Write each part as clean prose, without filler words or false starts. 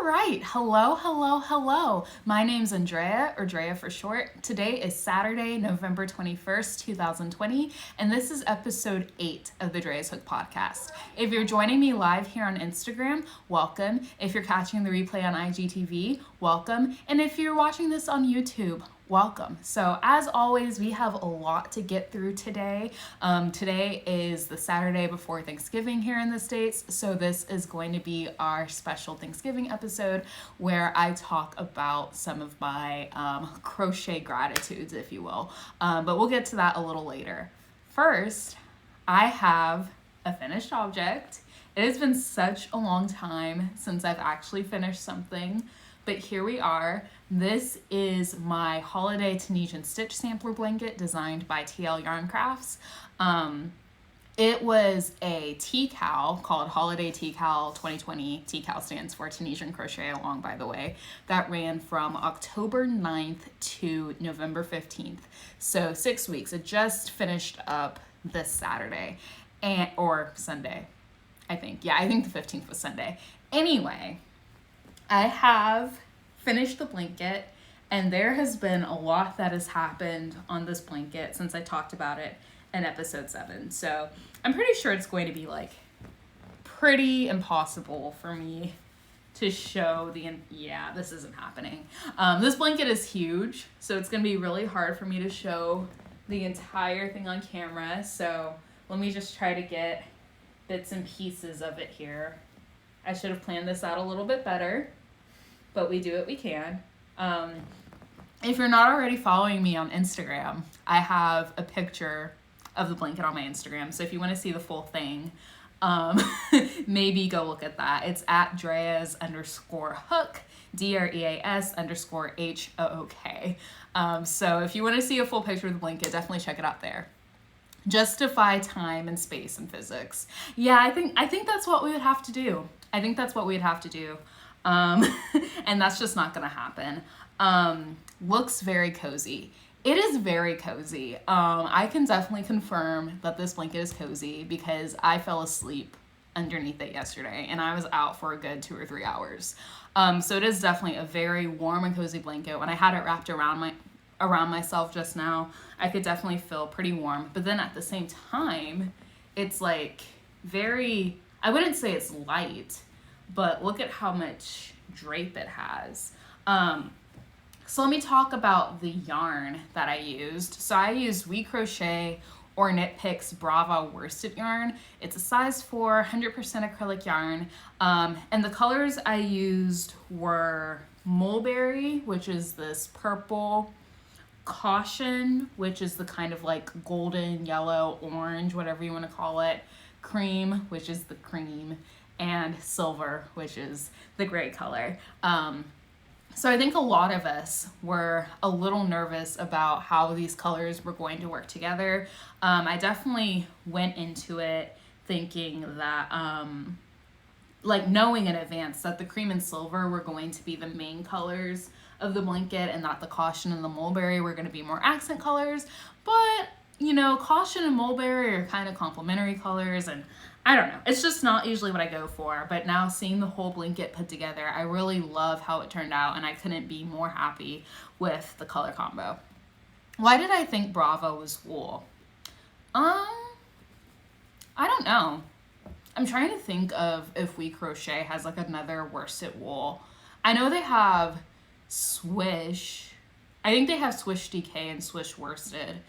right, hello. My name's Andrea, or Drea for short. Today is Saturday, November 21st, 2020, and this is episode 8 of the Drea's Hook podcast. If you're joining me live here on Instagram, welcome. If you're catching the replay on IGTV, welcome. And if you're watching this on YouTube, welcome. So as always, we have a lot to get through today. Today is the Saturday before Thanksgiving here in the States. So this is going to be our special Thanksgiving episode where I talk about some of my crochet gratitudes, if you will. But we'll get to that a little later. First, I have a finished object. It has been such a long time since I've actually finished something, but here we are. This is my holiday Tunisian stitch sampler blanket designed by TL Yarn Crafts. It was a TCAL called Holiday TCAL 2020. TCAL stands for Tunisian Crochet Along, by the way. That ran from October 9th to November 15th. So 6 weeks. It just finished up this Saturday or Sunday, I think. Yeah, I think the 15th was Sunday. Anyway, I have finished the blanket, and there has been a lot that has happened on this blanket since I talked about it in episode 7. So I'm pretty sure it's going to be like pretty impossible for me to show yeah, this isn't happening. This blanket is huge, so it's going to be really hard for me to show the entire thing on camera. So let me just try to get bits and pieces of it here. I should have planned this out a little bit better, but we do what we can. If you're not already following me on Instagram, I have a picture of the blanket on my Instagram. So if you want to see the full thing, maybe go look at that. It's at DREA'S_hook, DREA'S_HOOK. So if you want to see a full picture of the blanket, definitely check it out there. Justify time and space and physics. Yeah, I think that's what we would have to do. And that's just not gonna happen. Looks very cozy. It is very cozy. I can definitely confirm that this blanket is cozy because I fell asleep underneath it yesterday and I was out for a good 2 or 3 hours. So it is definitely a very warm and cozy blanket. When I had it wrapped around myself just now, I could definitely feel pretty warm. But then at the same time, it's like very, I wouldn't say it's light, but look at how much drape it has. So let me talk about the yarn that I used. So I used We Crochet or Knit Picks Brava worsted yarn. It's a size 4, 100% acrylic yarn. And the colors I used were Mulberry, which is this purple, Caution, which is the kind of like golden, yellow, orange, whatever you want to call it, Cream, which is the cream, and Silver, which is the gray color. So I think a lot of us were a little nervous about how these colors were going to work together. I definitely went into it thinking that, like knowing in advance that the cream and silver were going to be the main colors of the blanket and that the Caution and the Mulberry were going to be more accent colors. But, you know, Caution and Mulberry are kind of complementary colors, and I don't know. It's just not usually what I go for, but now seeing the whole blanket put together, I really love how it turned out, and I couldn't be more happy with the color combo. Why did I think Bravo was wool? I don't know. I'm trying to think of if We Crochet has like another worsted wool. I know they have Swish. I think they have Swish DK and Swish Worsted.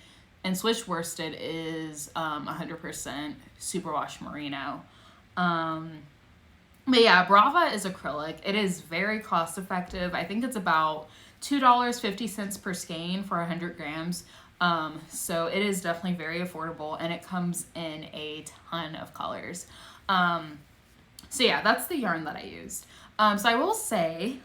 And Swish Worsted is 100% superwash merino. But yeah, Brava is acrylic. It is very cost effective. I think it's about $2.50 per skein for 100 grams. So it is definitely very affordable, and it comes in a ton of colors. So yeah, that's the yarn that I used. So I will say,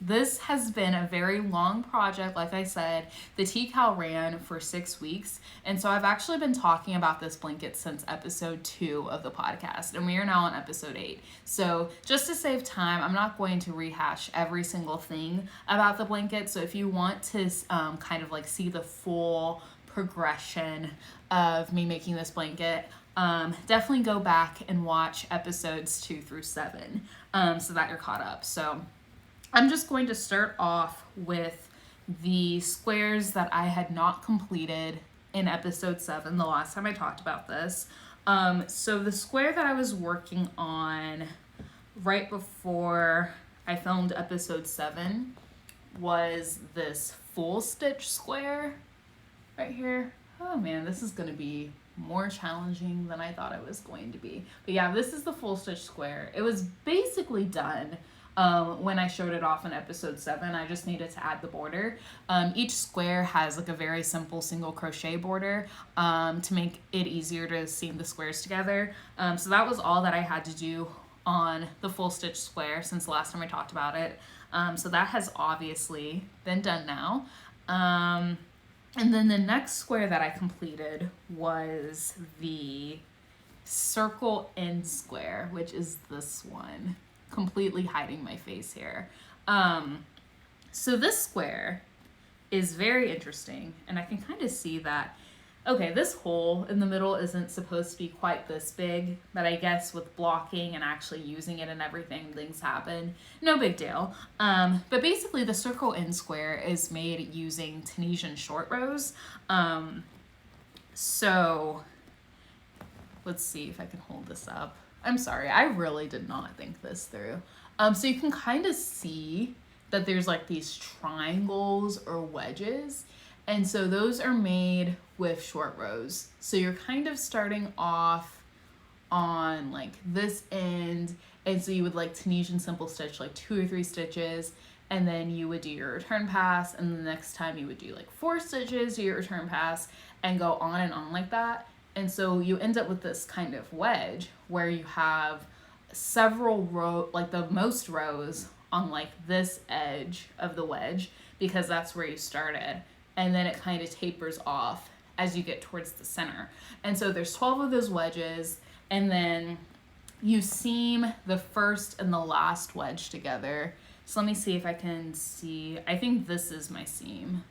this has been a very long project. Like I said, the TCAL ran for 6 weeks. And so I've actually been talking about this blanket since episode 2 of the podcast. And we are now on episode 8. So just to save time, I'm not going to rehash every single thing about the blanket. So if you want to kind of like see the full progression of me making this blanket, definitely go back and watch episodes 2 through 7 so that you're caught up. So I'm just going to start off with the squares that I had not completed in episode 7, the last time I talked about this. So the square that I was working on right before I filmed episode 7 was this full stitch square right here. Oh man, this is gonna be more challenging than I thought it was going to be. But yeah, this is the full stitch square. It was basically done when I showed it off in episode 7. I just needed to add the border. Each square has like a very simple single crochet border to make it easier to seam the squares together. So that was all that I had to do on the full stitch square since the last time I talked about it. So that has obviously been done now. And then the next square that I completed was the circle end square, which is this one, completely hiding my face here. So this square is very interesting, and I can kind of see that, okay, this hole in the middle isn't supposed to be quite this big, but I guess with blocking and actually using it and everything, things happen. No big deal. But basically the circle end square is made using Tunisian short rows. So let's see if I can hold this up. I'm sorry, I really did not think this through. So you can kind of see that there's like these triangles or wedges. And so those are made with short rows. So you're kind of starting off on like this end. And so you would like Tunisian simple stitch like 2 or 3 stitches. And then you would do your return pass. And the next time you would do like 4 stitches, do your return pass, and go on and on like that. And so you end up with this kind of wedge where you have several rows, like the most rows on like this edge of the wedge, because that's where you started. And then it kind of tapers off as you get towards the center. And so there's 12 of those wedges, and then you seam the first and the last wedge together. So let me see if I can see. I think this is my seam.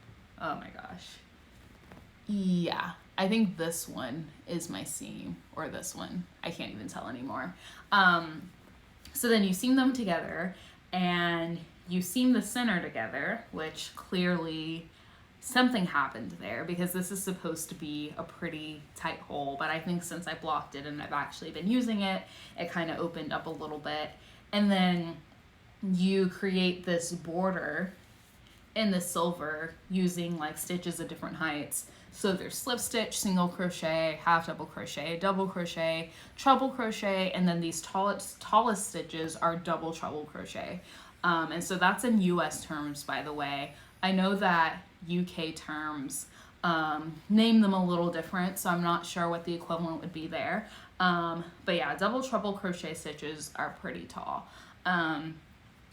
Oh my gosh. Yeah, I think this one is my seam, or this one. I can't even tell anymore. So then you seam them together, and you seam the center together, which clearly something happened there, because this is supposed to be a pretty tight hole, but I think since I blocked it and I've actually been using it, it kind of opened up a little bit. And then you create this border in the silver using like stitches at different heights. So there's slip stitch, single crochet, half double crochet, double crochet, treble crochet, and then these tallest stitches are double treble crochet. And so that's in US terms, by the way. I know that UK terms name them a little different, so I'm not sure what the equivalent would be there. But yeah, double treble crochet stitches are pretty tall.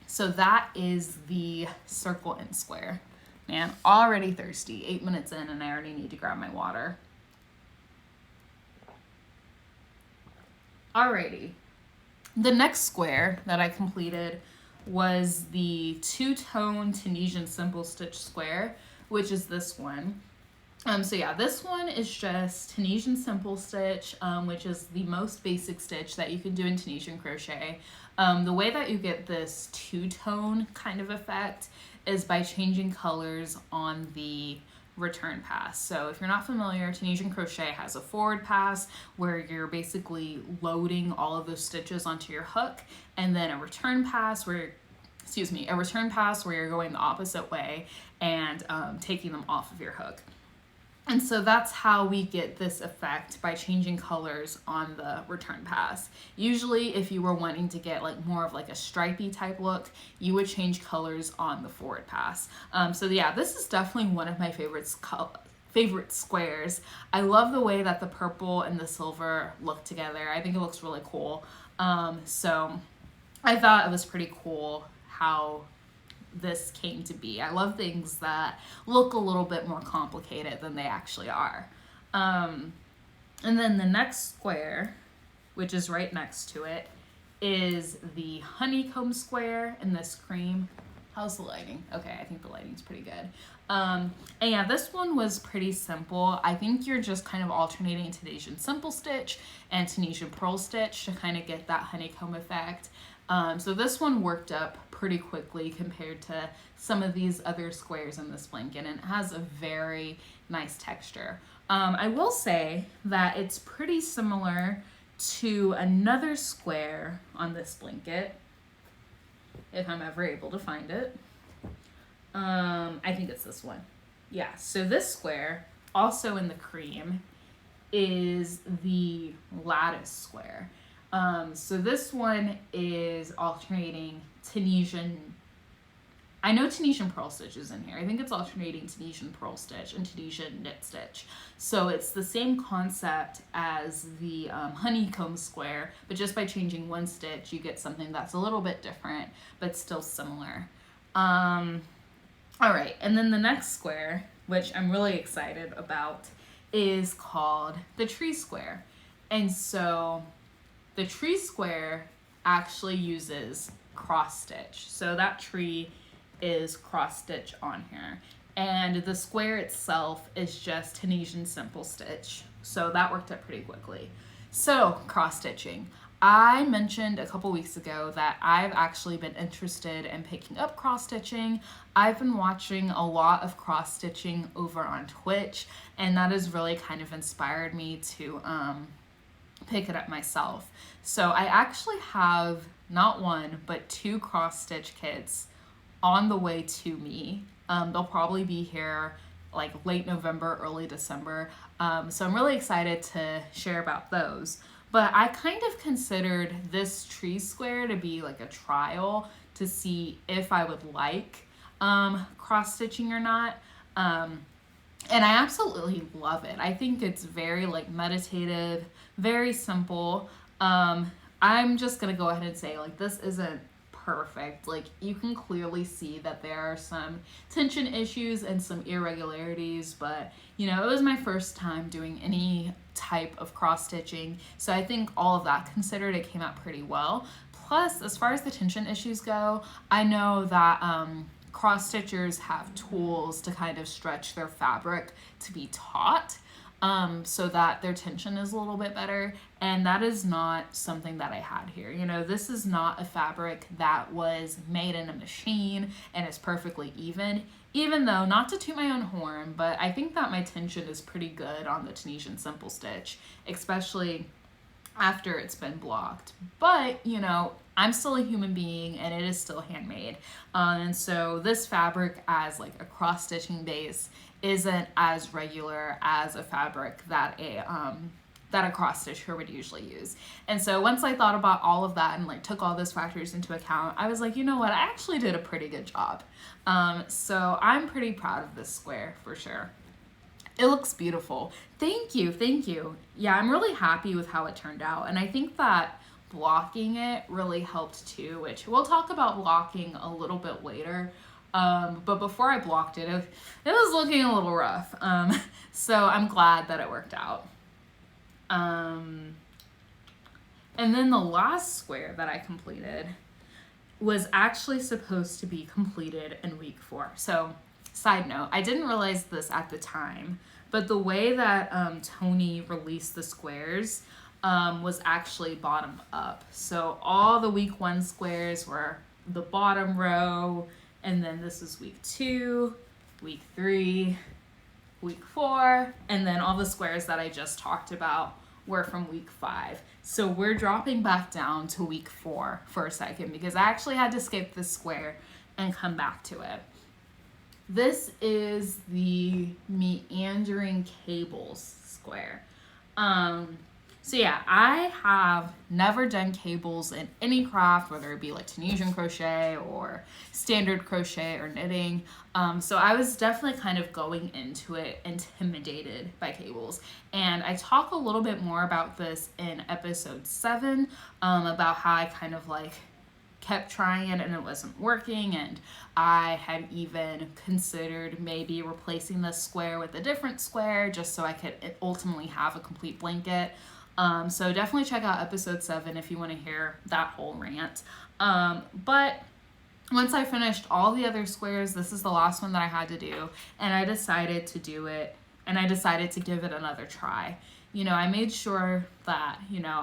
So that is the circle end square. Man, already thirsty, 8 minutes in, and I already need to grab my water. Alrighty. The next square that I completed was the two-tone Tunisian simple stitch square, which is this one. So yeah, this one is just Tunisian simple stitch, which is the most basic stitch that you can do in Tunisian crochet. The way that you get this two-tone kind of effect is by changing colors on the return pass. So if you're not familiar, Tunisian crochet has a forward pass where you're basically loading all of those stitches onto your hook, and then a return pass where you're going the opposite way and taking them off of your hook. And so that's how we get this effect, by changing colors on the return pass. Usually if you were wanting to get like more of like a stripey type look, you would change colors on the forward pass. So yeah, this is definitely one of my favorite squares. I love the way that the purple and the silver look together. I think it looks really cool. So I thought it was pretty cool how this came to be. I love things that look a little bit more complicated than they actually are. And then the next square, which is right next to it, is the honeycomb square in this cream. How's the lighting? Okay, I think the lighting's pretty good. And yeah, this one was pretty simple. I think you're just kind of alternating Tunisian simple stitch and Tunisian purl stitch to kind of get that honeycomb effect. So this one worked up pretty quickly compared to some of these other squares in this blanket, and it has a very nice texture. I will say that it's pretty similar to another square on this blanket, if I'm ever able to find it. I think it's this one. Yeah, so this square, also in the cream, is the lattice square. So this one is alternating Tunisian, I know Tunisian purl stitch is in here. I think it's alternating Tunisian purl stitch and Tunisian knit stitch. So it's the same concept as the honeycomb square, but just by changing one stitch, you get something that's a little bit different, but still similar. All right, and then the next square, which I'm really excited about, is called the tree square. And so the tree square actually uses cross stitch. So that tree is cross stitch on here. And the square itself is just Tunisian simple stitch. So that worked out pretty quickly. So cross stitching. I mentioned a couple weeks ago that I've actually been interested in picking up cross stitching. I've been watching a lot of cross stitching over on Twitch, and that has really kind of inspired me to pick it up myself. So I actually have not one, but 2 cross stitch kits on the way to me. They'll probably be here like late November, early December. So I'm really excited to share about those. But I kind of considered this tree square to be like a trial to see if I would like cross stitching or not. And I absolutely love it. I think it's very like meditative, very simple. I'm just gonna go ahead and say like this isn't perfect. Like you can clearly see that there are some tension issues and some irregularities, but you know, it was my first time doing any type of cross stitching, so I think all of that considered, it came out pretty well. Plus, as far as the tension issues go, I know that cross stitchers have tools to kind of stretch their fabric to be taut, so that their tension is a little bit better, and that is not something that I had here. You know, this is not a fabric that was made in a machine and is perfectly even though, not to toot my own horn, but I think that my tension is pretty good on the Tunisian simple stitch, especially after it's been blocked. But, you know, I'm still a human being and it is still handmade. And so this fabric as like a cross stitching base isn't as regular as a fabric that a cross stitcher would usually use. And so once I thought about all of that and like took all those factors into account, I was like, you know what, I actually did a pretty good job. So I'm pretty proud of this square for sure. It looks beautiful. Thank you, thank you. Yeah, I'm really happy with how it turned out. And I think that blocking it really helped too, which we'll talk about blocking a little bit later. But before I blocked it, it was looking a little rough. So I'm glad that it worked out. And then the last square that I completed was actually supposed to be completed in week 4. So side note, I didn't realize this at the time, but the way that Tony released the squares was actually bottom up. So all the week 1 squares were the bottom row, and then this is week 2, week 3, week 4, and then all the squares that I just talked about were from week 5. So we're dropping back down to week 4 for a second because I actually had to skip this square and come back to it. This is the meandering cables square. So yeah, I have never done cables in any craft, whether it be like Tunisian crochet or standard crochet or knitting. So I was definitely kind of going into it intimidated by cables. And I talk a little bit more about this in episode 7, about how I kind of like kept trying it and it wasn't working, and I had even considered maybe replacing this square with a different square just so I could ultimately have a complete blanket. So definitely check out episode 7 if you want to hear that whole rant. But once I finished all the other squares, this is the last one that I had to do, and I decided to do it, and I decided to give it another try. I made sure that,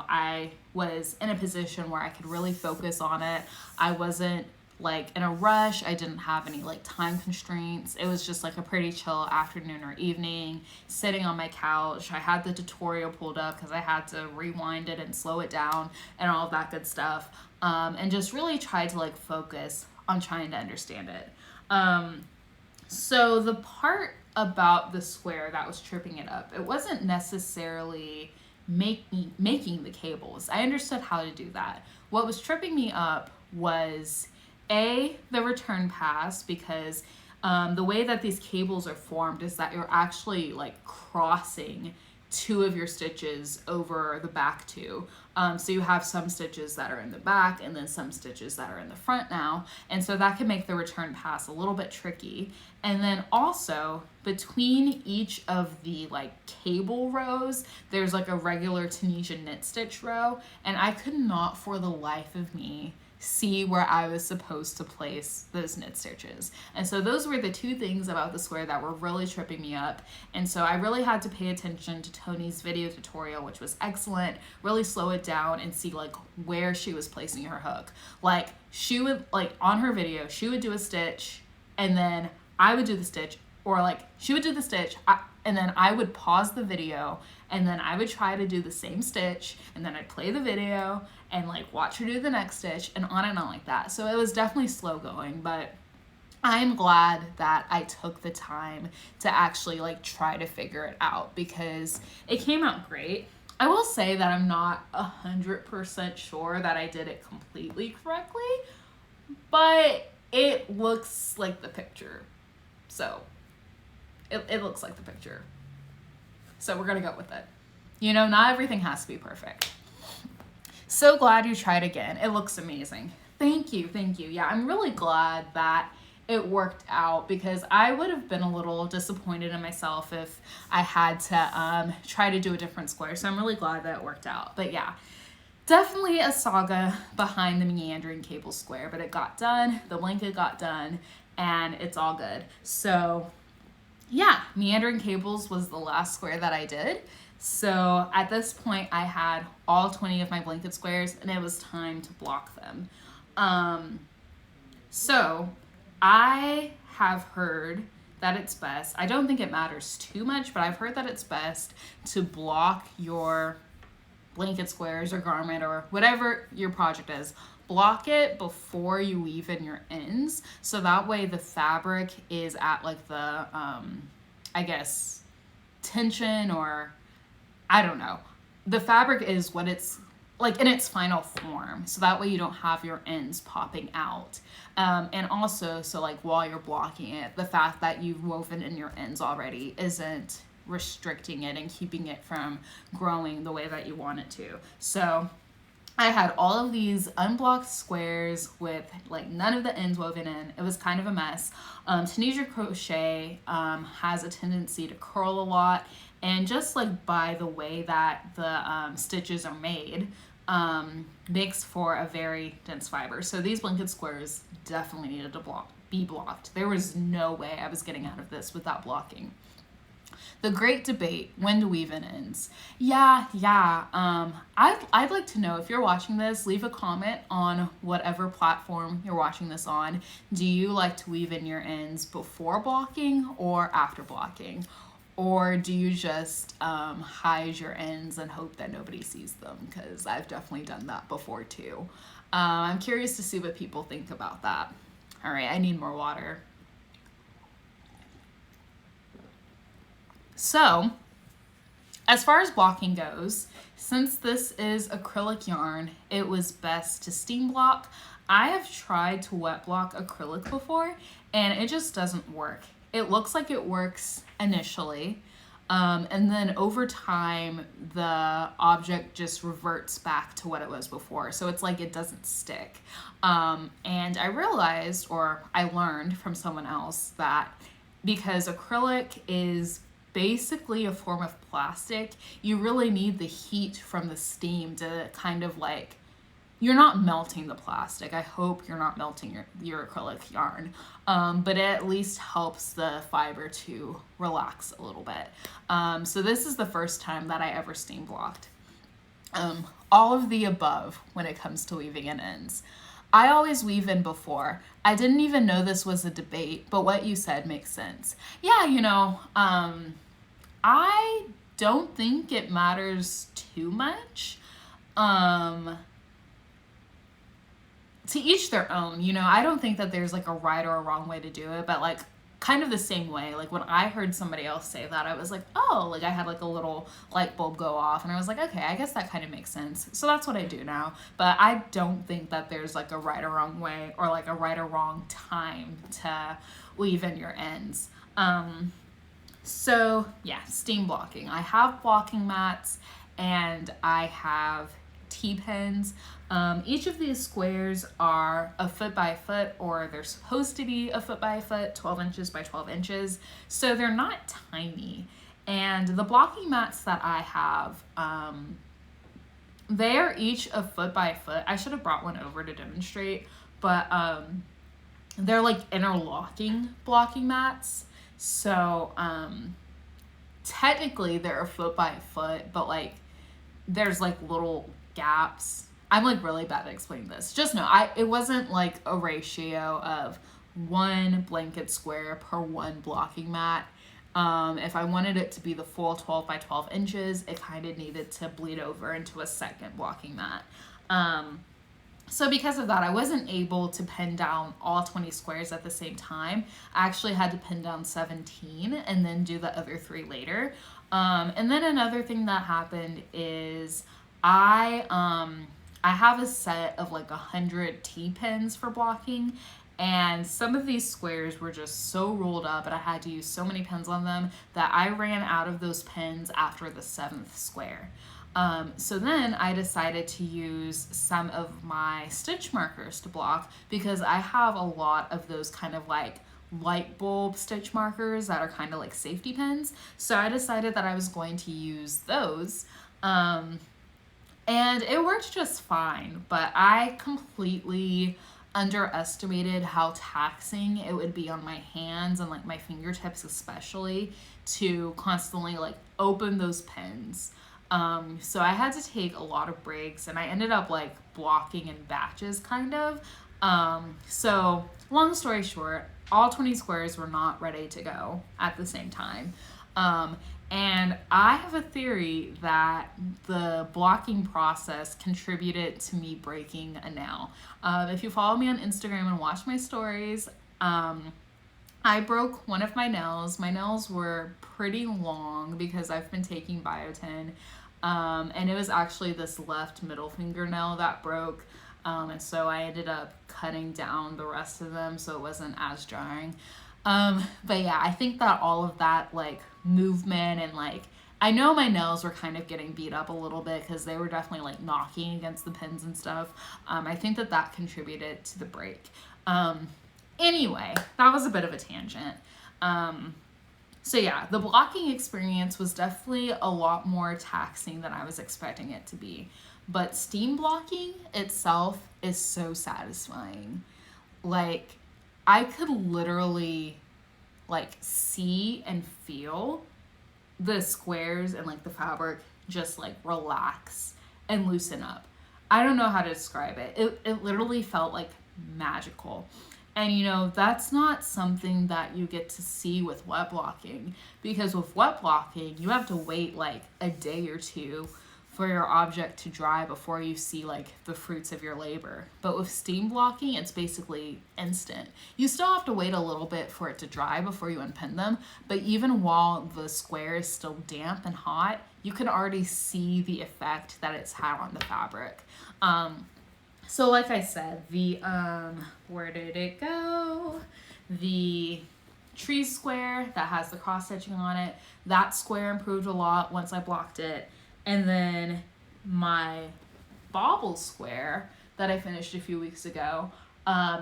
I was in a position where I could really focus on it. I wasn't like in a rush. I didn't have any like time constraints. It was just like a pretty chill afternoon or evening, sitting on my couch. I had the tutorial pulled up because I had to rewind it and slow it down and all of that good stuff. And just really tried to like focus on trying to understand it. So the part about the square that was tripping it up, it wasn't necessarily making the cables. I understood how to do that. What was tripping me up was the return pass, because the way that these cables are formed is that you're actually like crossing two of your stitches over the back two. So you have some stitches that are in the back and then some stitches that are in the front now. And so that can make the return pass a little bit tricky. And then also between each of the like cable rows, there's like a regular Tunisian knit stitch row. And I could not for the life of me see where I was supposed to place those knit stitches. And so those were the two things about the square that were really tripping me up. And so I really had to pay attention to Tony's video tutorial, which was excellent, really slow it down and see like where she was placing her hook. Like she would, like on her video, she would do a stitch and then I would do the stitch, or like she would do the stitch and then I would pause the video and then I would try to do the same stitch and then I'd play the video and like watch her do the next stitch and on like that. So it was definitely slow going, but I'm glad that I took the time to actually like try to figure it out because it came out great. I will say that I'm not 100% sure that I did it completely correctly, but it looks like the picture. So it looks like the picture. So we're gonna go with it. Not everything has to be perfect. So glad you tried again. It looks amazing. Thank you. Yeah, I'm really glad that it worked out because I would have been a little disappointed in myself if I had to try to do a different square. So I'm really glad that it worked out. But yeah, definitely a saga behind the meandering cable square, but it got done. The blanket got done and it's all good. So yeah, meandering cables was the last square that I did. So at this point I had all 20 of my blanket squares and it was time to block them. So I have heard that it's best, I don't think it matters too much, but I've heard that it's best to block your blanket squares or garment or whatever your project is, block it before you weave in your ends. So that way the fabric is at like the, I guess, tension, or I don't know. The fabric is what it's like in its final form. So that way you don't have your ends popping out. And also, so like while you're blocking it, the fact that you've woven in your ends already isn't restricting it and keeping it from growing the way that you want it to. So I had all of these unblocked squares with like none of the ends woven in. It was kind of a mess. Tunisia crochet has a tendency to curl a lot, and just like by the way that the stitches are made, makes for a very dense fiber. So these blanket squares definitely needed to be blocked. There was no way I was getting out of this without blocking. The great debate, when to weave in ends. Yeah. I'd like to know, if you're watching this, leave a comment on whatever platform you're watching this on. Do you like to weave in your ends before blocking or after blocking? Or do you just hide your ends and hope that nobody sees them? Because I've definitely done that before too. I'm curious to see what people think about that. All right, I need more water. So, as far as blocking goes, since this is acrylic yarn, it was best to steam block. I have tried to wet block acrylic before, and it just doesn't work. It looks like it works initially, and then over time, the object just reverts back to what it was before. So it's like it doesn't stick. And I realized, or I learned from someone else, that because acrylic is basically a form of plastic, you really need the heat from the steam to kind of like, you're not melting the plastic. I hope you're not melting your acrylic yarn, but it at least helps the fiber to relax a little bit. So this is the first time that I ever steam blocked. All of the above when it comes to weaving in ends. I always weave in before. I didn't even know this was a debate, but what you said makes sense. Yeah, I don't think it matters too much. To each their own, I don't think that there's like a right or a wrong way to do it, but like kind of the same way, like when I heard somebody else say that, I was like, oh, like I had like a little light bulb go off and I was like, okay, I guess that kind of makes sense. So that's what I do now. But I don't think that there's like a right or wrong way or like a right or wrong time to weave in your ends. So yeah, steam blocking. I have blocking mats and I have T-pins. Each of these squares are a foot by a foot, or they're supposed to be a foot by a foot, 12 inches by 12 inches. So they're not tiny. And the blocking mats that I have, they are each a foot by a foot. I should have brought one over to demonstrate, but they're like interlocking blocking mats. So technically they're a foot by a foot, but like there's like little gaps. I'm like really bad at explaining this. Just know it wasn't like a ratio of one blanket square per one blocking mat. If I wanted it to be the full 12 by 12 inches, it kind of needed to bleed over into a second blocking mat. So because of that, I wasn't able to pin down all 20 squares at the same time. I actually had to pin down 17 and then do the other 3 later. And then another thing that happened is I have a set of like 100 T-pins for blocking, and some of these squares were just so rolled up and I had to use so many pins on them that I ran out of those pins after the 7th square. So then I decided to use some of my stitch markers to block because I have a lot of those kind of like light bulb stitch markers that are kind of like safety pins. So I decided that I was going to use those. And it worked just fine, but I completely underestimated how taxing it would be on my hands and like my fingertips especially to constantly like open those pins. So I had to take a lot of breaks and I ended up like blocking in batches kind of. So long story short, all 20 squares were not ready to go at the same time. And I have a theory that the blocking process contributed to me breaking a nail. If you follow me on Instagram and watch my stories, I broke one of my nails. My nails were pretty long because I've been taking biotin. And it was actually this left middle fingernail that broke. And so I ended up cutting down the rest of them so it wasn't as jarring. But yeah, I think that all of that like movement and like, I know my nails were kind of getting beat up a little bit because they were definitely like knocking against the pins and stuff. I think that contributed to the break. Anyway, that was a bit of a tangent. So yeah, the blocking experience was definitely a lot more taxing than I was expecting it to be. But steam blocking itself is so satisfying. Like, I could literally like see and feel the squares and like the fabric just like relax and loosen up. I don't know how to describe it. It literally felt like magical. And that's not something that you get to see with wet blocking, because with wet blocking, you have to wait like a day or two for your object to dry before you see like the fruits of your labor. But with steam blocking, it's basically instant. You still have to wait a little bit for it to dry before you unpin them, but even while the square is still damp and hot, you can already see the effect that it's had on the fabric. So like I said, the, where did it go? The tree square that has the cross stitching on it, that square improved a lot once I blocked it. And then my bauble square that I finished a few weeks ago,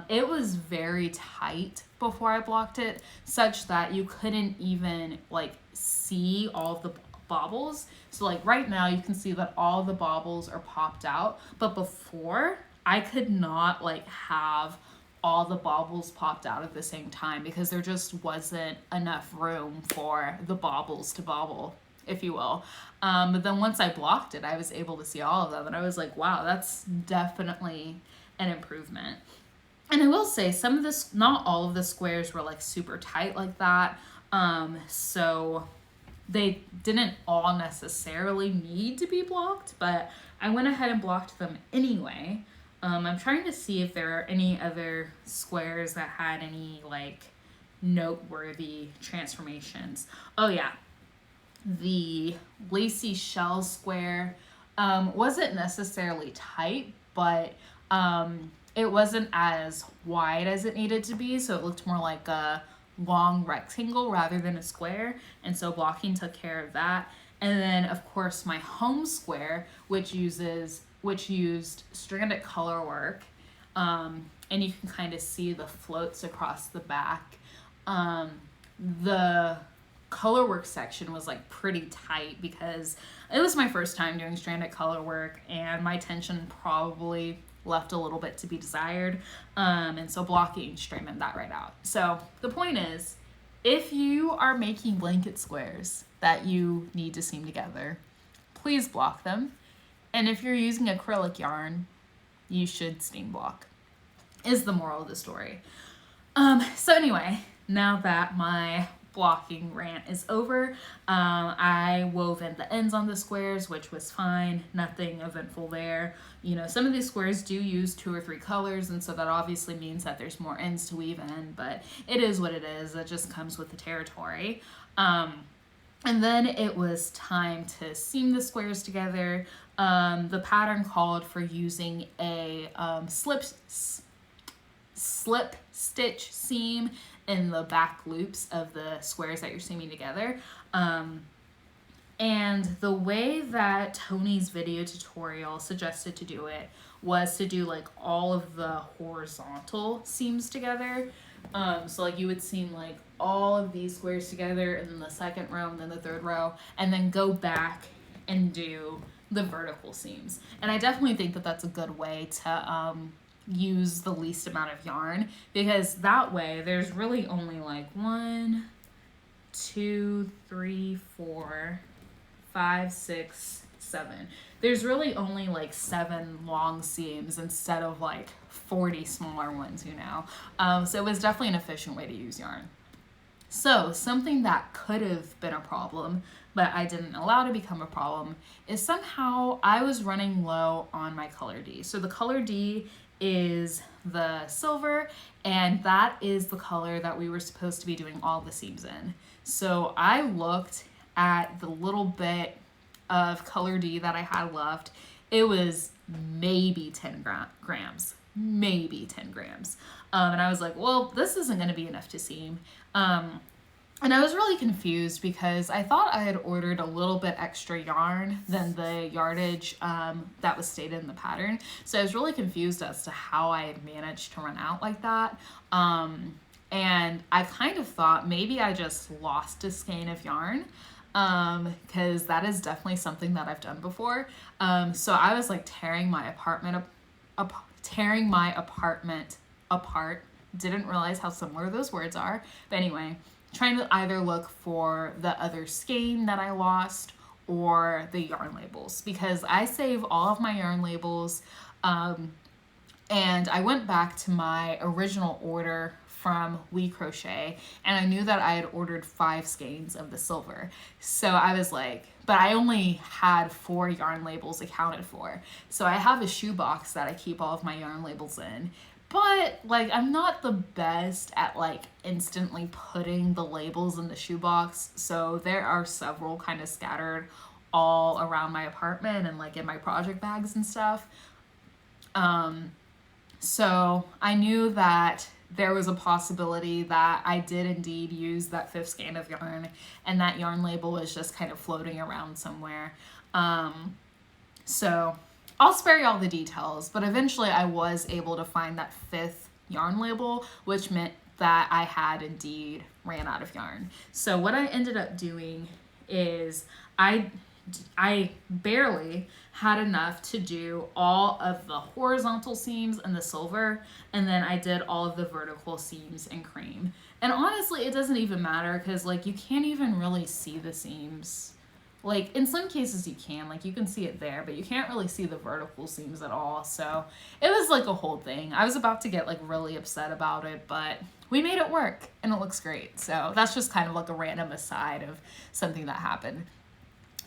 it was very tight before I blocked it, such that you couldn't even like see all of the baubles. So like right now you can see that all the baubles are popped out, but before I could not like have all the baubles popped out at the same time because there just wasn't enough room for the baubles to bobble, if you will. But then once I blocked it, I was able to see all of them, and I was like, wow, that's definitely an improvement. And I will say some of this, not all of the squares were like super tight like that. So they didn't all necessarily need to be blocked, but I went ahead and blocked them anyway. I'm trying to see if there are any other squares that had any like noteworthy transformations. Oh yeah, the lacy shell square wasn't necessarily tight, but it wasn't as wide as it needed to be, so it looked more like a long rectangle rather than a square, and so blocking took care of that. And then of course my home square, which used stranded color work, and you can kind of see the floats across the back. The color work section was like pretty tight because it was my first time doing stranded color work, and my tension probably left a little bit to be desired, and so blocking straightened that right out. So the point is, if you are making blanket squares that you need to seam together, please block them. And if you're using acrylic yarn, you should steam block, is the moral of the story. So anyway, now that my blocking rant is over, I wove in the ends on the squares, which was fine, nothing eventful there. You know, some of these squares do use 2 or 3 colors, and so that obviously means that there's more ends to weave in, but it is what it is. It just comes with the territory. And then it was time to seam the squares together. The pattern called for using a slip stitch seam in the back loops of the squares that you're seaming together. And the way that Tony's video tutorial suggested to do it was to do like all of the horizontal seams together. So like you would seam like all of these squares together, and then the second row, and then the third row, and then go back and do the vertical seams. And I definitely think that that's a good way to use the least amount of yarn, because that way there's really only like 1, 2, 3, 4, 5, 6, 7. There's really only like 7 long seams instead of like 40 smaller ones, you know. So it was definitely an efficient way to use yarn. So something that could have been a problem, but I didn't allow to become a problem, is somehow I was running low on my color D. So the color D is the silver, and that is the color that we were supposed to be doing all the seams in. So I looked at the little bit of color D that I had left. It was maybe 10 grams, maybe 10 grams. And I was like, well, this isn't going to be enough to seam. And I was really confused because I thought I had ordered a little bit extra yarn than the yardage that was stated in the pattern. So I was really confused as to how I had managed to run out like that. And I kind of thought maybe I just lost a skein of yarn, because that is definitely something that I've done before. So I was like tearing my apartment apart. Didn't realize how similar those words are. But anyway, trying to either look for the other skein that I lost or the yarn labels, because I save all of my yarn labels. And I went back to my original order from Leroo Crochet, and I knew that I had ordered 5 skeins of the silver. So I was like, but I only had 4 yarn labels accounted for. So I have a shoebox that I keep all of my yarn labels in. But like, I'm not the best at like instantly putting the labels in the shoebox. So there are several kind of scattered all around my apartment and like in my project bags and stuff. So I knew that there was a possibility that I did indeed use that 5th skein of yarn, and that yarn label was just kind of floating around somewhere. So I'll spare you all the details, but eventually I was able to find that 5th yarn label, which meant that I had indeed ran out of yarn. So what I ended up doing is I I barely had enough to do all of the horizontal seams in the silver, and then I did all of the vertical seams in cream. And honestly, it doesn't even matter because like you can't even really see the seams. Like in some cases you can, like you can see it there, but you can't really see the vertical seams at all. So it was like a whole thing. I was about to get like really upset about it, but we made it work and it looks great. So that's just kind of like a random aside of something that happened.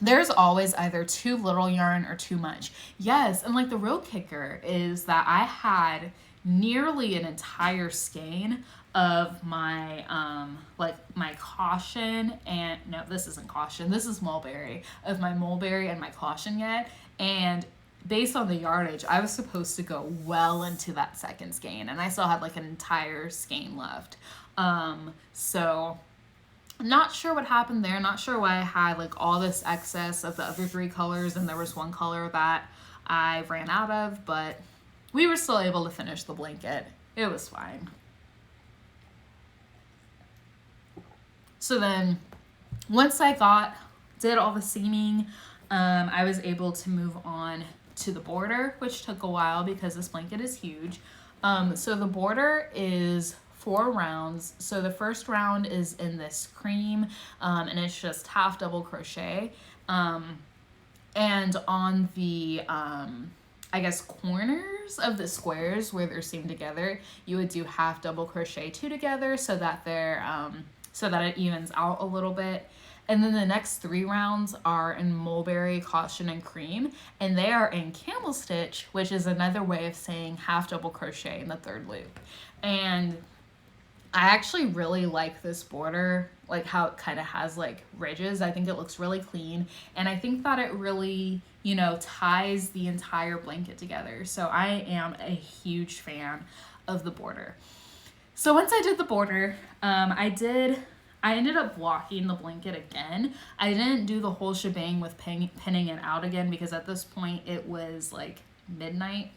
There's always either too little yarn or too much. Yes, and like the real kicker is that I had nearly an entire skein of my like my caution, and no, this isn't caution, this is mulberry, of my mulberry and my caution yet, and based on the yardage I was supposed to go well into that second skein, and I still had like an entire skein left. So I'm not sure what happened there, not sure why I had like all this excess of the other three colors and there was one color that I ran out of, but we were still able to finish the blanket. It was fine. So then once I did all the seaming, I was able to move on to the border, which took a while because this blanket is huge. So the border is 4 rounds. So the first round is in this cream, and it's just half double crochet. And on the, I guess, corners of the squares where they're seamed together, you would do half double crochet 2 together so that they're, so that it evens out a little bit. And then the next 3 rounds are in mulberry, caution, and cream, and they are in camel stitch, which is another way of saying half double crochet in the 3rd loop. And I actually really like this border, like how it kind of has like ridges. I think it looks really clean, and I think that it really, you know, ties the entire blanket together. So I am a huge fan of the border. So once I did the border, I ended up blocking the blanket again. I didn't do the whole shebang with pinning it out again because at this point it was like midnight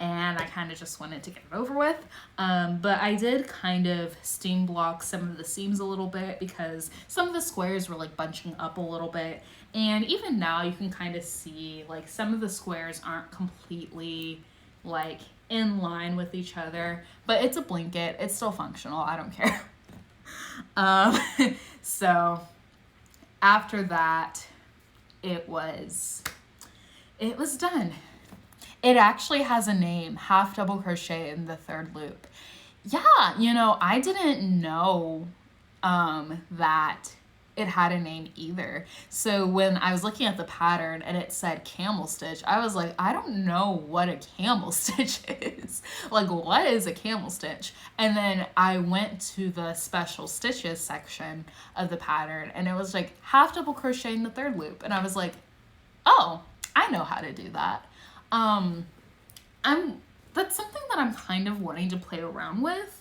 and I kind of just wanted to get it over with. But I did kind of steam block some of the seams a little bit because some of the squares were like bunching up a little bit. And even now you can kind of see like some of the squares aren't completely like in line with each other, but it's a blanket, it's still functional, I don't care. So after that, it was done. It actually has a name, half double crochet in the 3rd loop. Yeah, you know, I didn't know that it had a name either. So when I was looking at the pattern and it said camel stitch, I was like, I don't know what a camel stitch is. Like, what is a camel stitch? And then I went to the special stitches section of the pattern and it was like half double crochet in the 3rd loop. And I was like, oh, I know how to do that. That's something that I'm kind of wanting to play around with.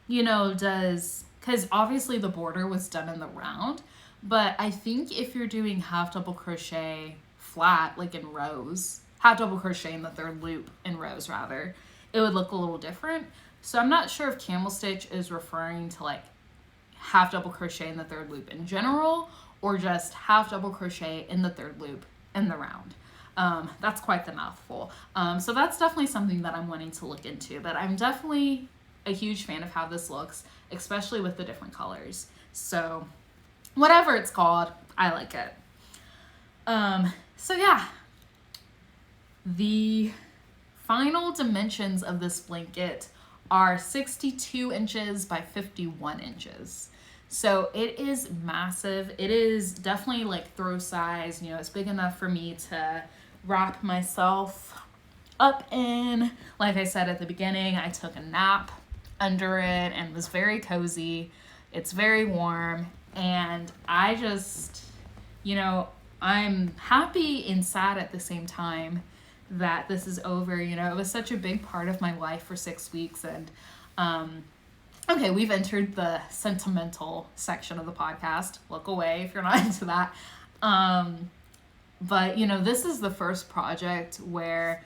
You know, because obviously the border was done in the round, but I think if you're doing half double crochet flat, like in rows, half double crochet in the 3rd loop in rows rather, it would look a little different. So I'm not sure if camel stitch is referring to like half double crochet in the 3rd loop in general, or just half double crochet in the 3rd loop in the round. That's quite the mouthful. So that's definitely something that I'm wanting to look into, but I'm definitely a huge fan of how this looks, especially with the different colors. So whatever it's called, I like it. So yeah, the final dimensions of this blanket are 62 inches by 51 inches. So it is massive. It is definitely like throw size, you know, it's big enough for me to wrap myself up in. Like I said at the beginning, I took a nap under it and was very cozy. It's very warm, and I just, you know, I'm happy and sad at the same time that this is over. You know, it was such a big part of my life for 6 weeks, and okay, we've entered the sentimental section of the podcast. Look away if you're not into that. But you know, this is the first project where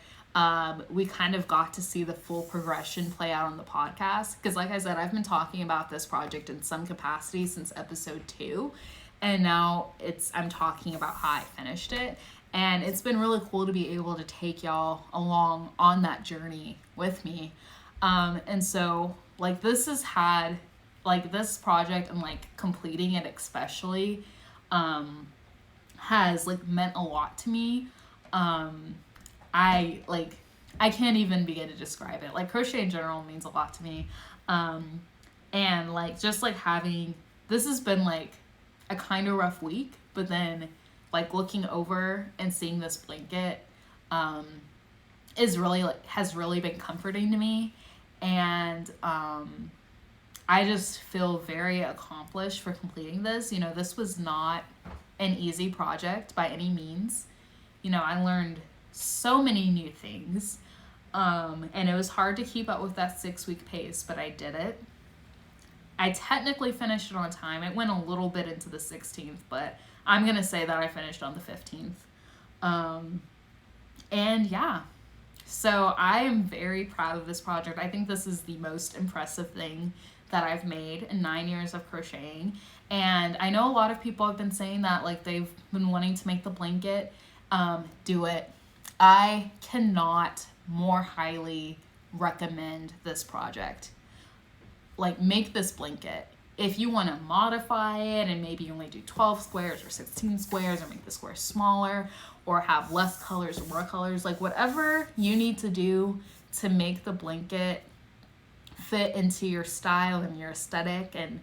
we kind of got to see the full progression play out on the podcast. Because like I said, I've been talking about this project in some capacity since episode 2. And now I'm talking about how I finished it. And it's been really cool to be able to take y'all along on that journey with me. And so like this has had, like this project and like completing it especially, has like meant a lot to me. I can't even begin to describe it. Like crochet in general means a lot to me. And like just like this has been like a kind of rough week, but then like looking over and seeing this blanket has really been comforting to me. And I just feel very accomplished for completing this. You know, this was not an easy project by any means. You know, I learned so many new things, and it was hard to keep up with that 6-week pace, but I did it. I technically finished it on time. It went a little bit into the 16th, but I'm going to say that I finished on the 15th. And yeah, so I am very proud of this project. I think this is the most impressive thing that I've made in 9 years of crocheting. And I know a lot of people have been saying that, like, they've been wanting to make the blanket. Do it. I cannot more highly recommend this project. Like, make this blanket. If you want to modify it and maybe you only do 12 squares or 16 squares, or make the squares smaller, or have less colors or more colors, like whatever you need to do to make the blanket fit into your style and your aesthetic and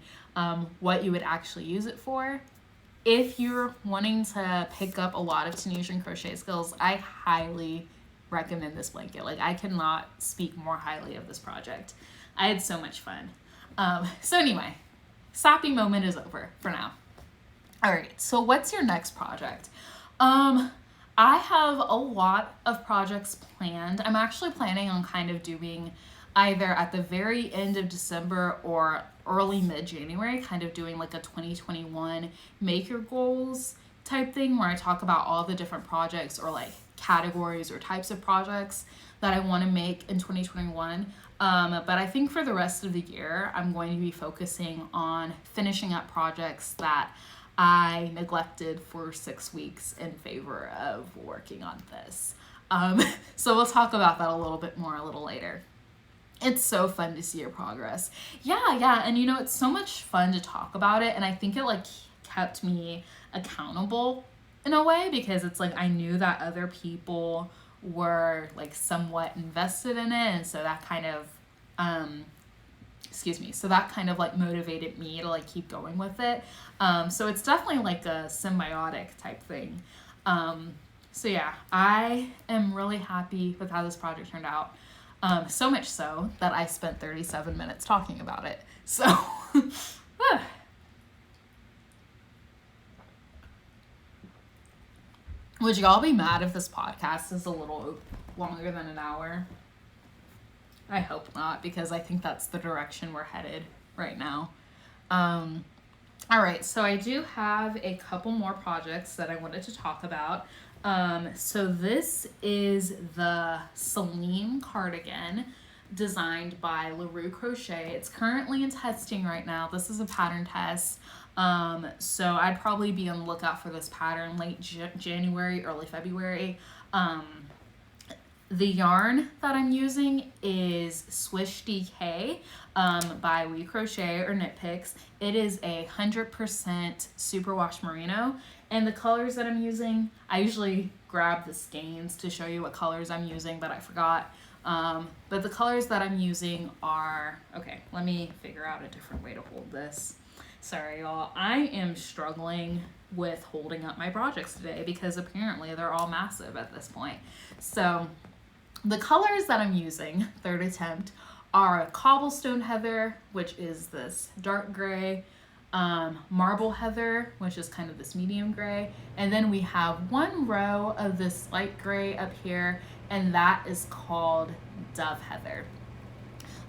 what you would actually use it for. If you're wanting to pick up a lot of Tunisian crochet skills, I highly recommend this blanket. Like, I cannot speak more highly of this project. I had so much fun. So anyway, sappy moment is over for now. All right, so what's your next project? I have a lot of projects planned. I'm actually planning on kind of doing either at the very end of December or early mid-January, kind of doing like a 2021 make your goals type thing where I talk about all the different projects or like categories or types of projects that I want to make in 2021. But I think for the rest of the year, I'm going to be focusing on finishing up projects that I neglected for 6 weeks in favor of working on this. So we'll talk about that a little bit more a little later. It's so fun to see your progress. Yeah. And you know, it's so much fun to talk about it. And I think it like kept me accountable in a way, because it's like I knew that other people were like somewhat invested in it. And so that kind of, like motivated me to like keep going with it. So it's definitely like a symbiotic type thing. So yeah, I am really happy with how this project turned out. So much so that I spent 37 minutes talking about it. So, would y'all be mad if this podcast is a little longer than an hour? I hope not, because I think that's the direction we're headed right now. All right, so I do have a couple more projects that I wanted to talk about. So this is the Selene Cardigan designed by Leroo Crochet. It's currently in testing right now. This is a pattern test. So I'd probably be on the lookout for this pattern late January, early February. The yarn that I'm using is Swish DK by We Crochet or Knit Picks. It is 100% superwash merino. And the colors that I'm using, I usually grab the skeins to show you what colors I'm using, but I forgot. But the colors that I'm using are, okay, let me figure out a different way to hold this. Sorry, y'all. I am struggling with holding up my projects today because apparently they're all massive at this point. So the colors that I'm using, third attempt, are Cobblestone Heather, which is this dark gray, Marble Heather, which is kind of this medium gray, and then we have one row of this light gray up here, and that is called Dove Heather.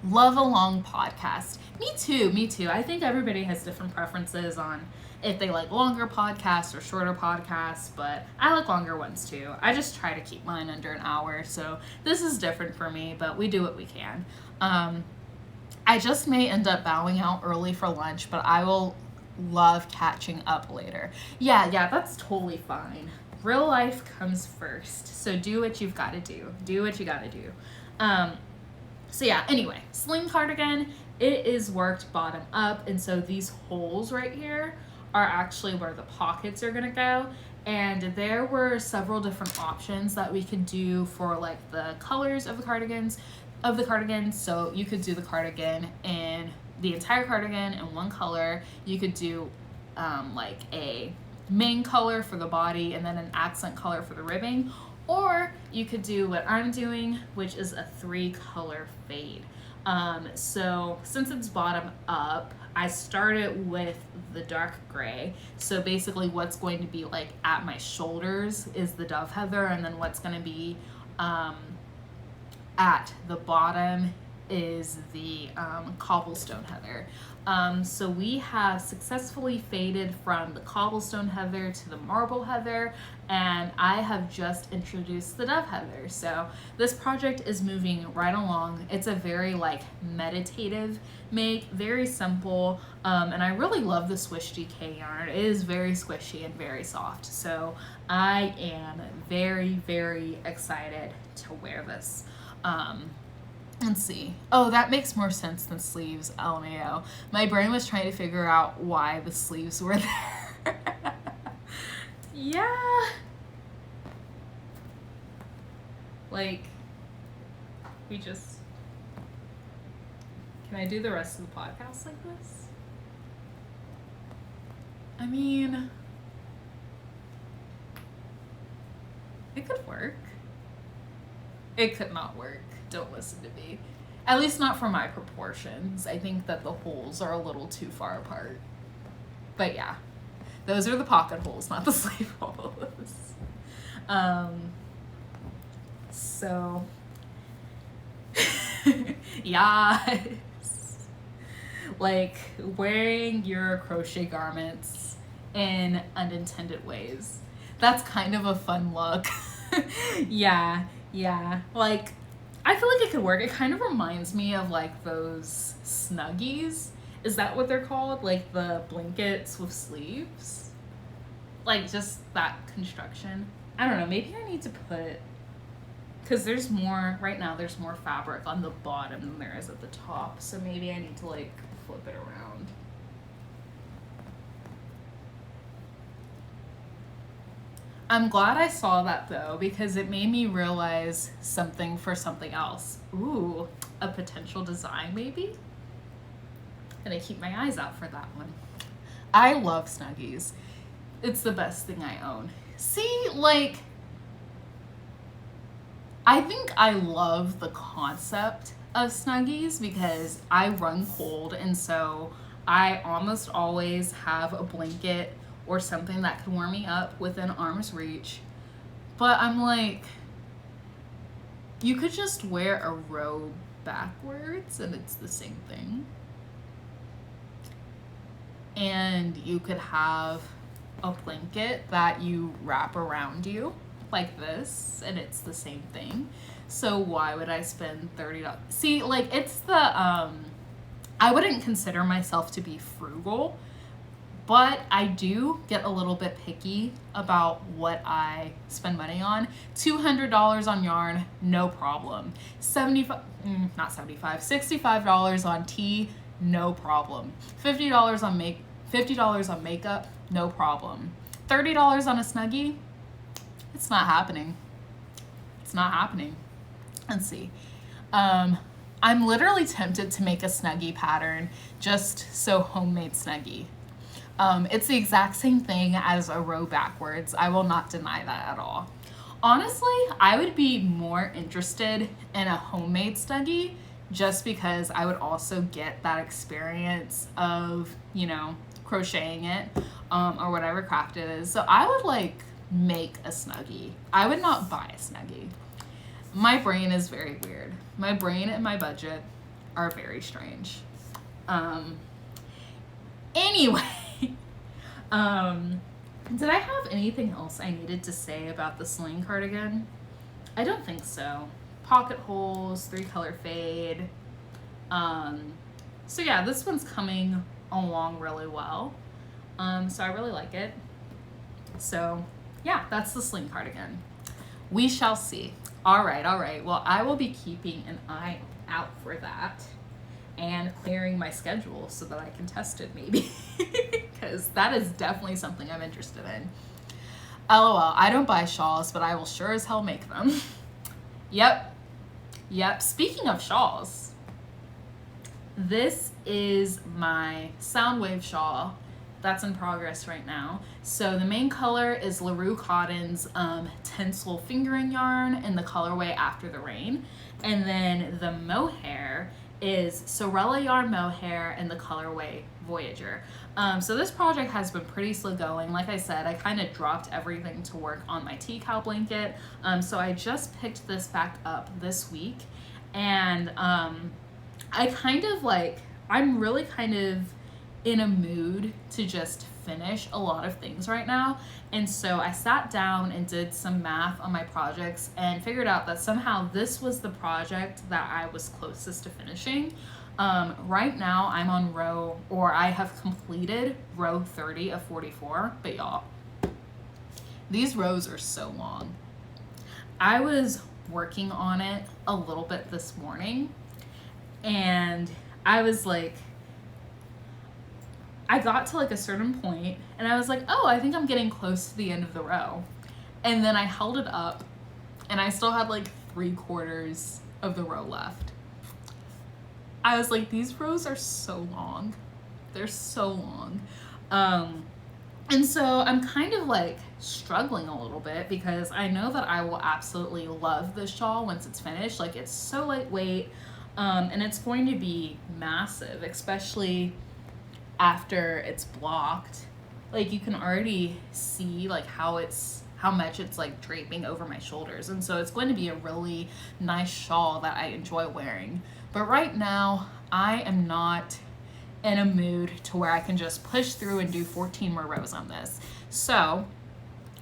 Love a long podcast. Me too. I think everybody has different preferences on if they like longer podcasts or shorter podcasts, but I like longer ones too. I just try to keep mine under an hour, so this is different for me, but we do what we can. I just may end up bowing out early for lunch, but I will love catching up later. Yeah, that's totally fine. Real life comes first. So do what you've got to do. Do what you got to do. So yeah, anyway, Selene Cardigan, it is worked bottom up. And so these holes right here are actually where the pockets are going to go. And there were several different options that we could do for like the colors of the cardigans. So you could do the cardigan in the entire cardigan in one color. You could do like a main color for the body and then an accent color for the ribbing, or you could do what I'm doing, which is a 3-color fade. So since it's bottom up, I started with the dark gray. So basically what's going to be like at my shoulders is the dove heather, and then what's going to be at the bottom is the cobblestone heather. So we have successfully faded from the cobblestone heather to the marble heather, and I have just introduced the dove heather. So this project is moving right along. It's a very like meditative make, very simple, and I really love the Swish DK yarn. It is very squishy and very soft. So I am very, very excited to wear this. Let's see. Oh, that makes more sense than sleeves. LMAO. My brain was trying to figure out why the sleeves were there. Yeah. Like, we just... Can I do the rest of the podcast like this? I mean... It could work. It could not work. Don't listen to me. At least not for my proportions. I think that the holes are a little too far apart. But yeah, those are the pocket holes, not the sleeve holes. So, yes. Like wearing your crochet garments in unintended ways. That's kind of a fun look. Yeah. Like, I feel like it could work. It kind of reminds me of like those Snuggies. Is that what they're called? Like the blankets with sleeves? Like just that construction. I don't know. Maybe I need to put, because there's more, right now there's more fabric on the bottom than there is at the top. So maybe I need to like flip it around. I'm glad I saw that though, because it made me realize something for something else. Ooh, a potential design maybe? Gonna keep my eyes out for that one. I love Snuggies. It's the best thing I own. See, like, I think I love the concept of Snuggies because I run cold, and so I almost always have a blanket or something that could warm me up within arm's reach. But I'm like, you could just wear a robe backwards and it's the same thing. And you could have a blanket that you wrap around you like this and it's the same thing. So why would I spend $30? See, like, it's the, I wouldn't consider myself to be frugal, but I do get a little bit picky about what I spend money on. $200 on yarn, no problem. $65 on tea, no problem. $50 on makeup, no problem. $30 on a Snuggie, it's not happening. It's not happening. Let's see. I'm literally tempted to make a Snuggie pattern just so homemade Snuggie. It's the exact same thing as a row backwards. I will not deny that at all. Honestly, I would be more interested in a homemade Snuggie just because I would also get that experience of, you know, crocheting it or whatever craft it is. So I would like make a Snuggie. I would not buy a Snuggie. My brain is very weird. My brain and my budget are very strange. Anyway, did I have anything else I needed to say about the Selene cardigan? I don't think so. Pocket holes, 3-color fade. So yeah, this one's coming along really well. So I really like it. So yeah, that's the Selene cardigan. We shall see. All right. Well, I will be keeping an eye out for that and clearing my schedule so that I can test it maybe, because that is definitely something I'm interested in. LOL, I don't buy shawls, but I will sure as hell make them. Yep. Speaking of shawls, this is my Soundwave shawl that's in progress right now. So the main color is Leroo Cotton's Tinsel Fingering Yarn in the colorway After the Rain. And then the mohair is Sorella Yarn Mohair in the colorway Voyager. So this project has been pretty slow going. Like I said, I kind of dropped everything to work on my tea cow blanket. So I just picked this back up this week. And I kind of like, I'm really kind of in a mood to just finish a lot of things right now. And so I sat down and did some math on my projects and figured out that somehow this was the project that I was closest to finishing. Right now I'm on I have completed row 30 of 44, but y'all, these rows are so long. I was working on it a little bit this morning and I was like, I got to like a certain point and I was like, oh, I think I'm getting close to the end of the row. And then I held it up and I still had like 3/4 of the row left. I was like, these rows are so long. They're so long. And so I'm kind of like struggling a little bit because I know that I will absolutely love this shawl once it's finished. Like, it's so lightweight, and it's going to be massive, especially after it's blocked. Like, you can already see like how much it's like draping over my shoulders, and so it's going to be a really nice shawl that I enjoy wearing. But right now I am not in a mood to where I can just push through and do 14 more rows on this. So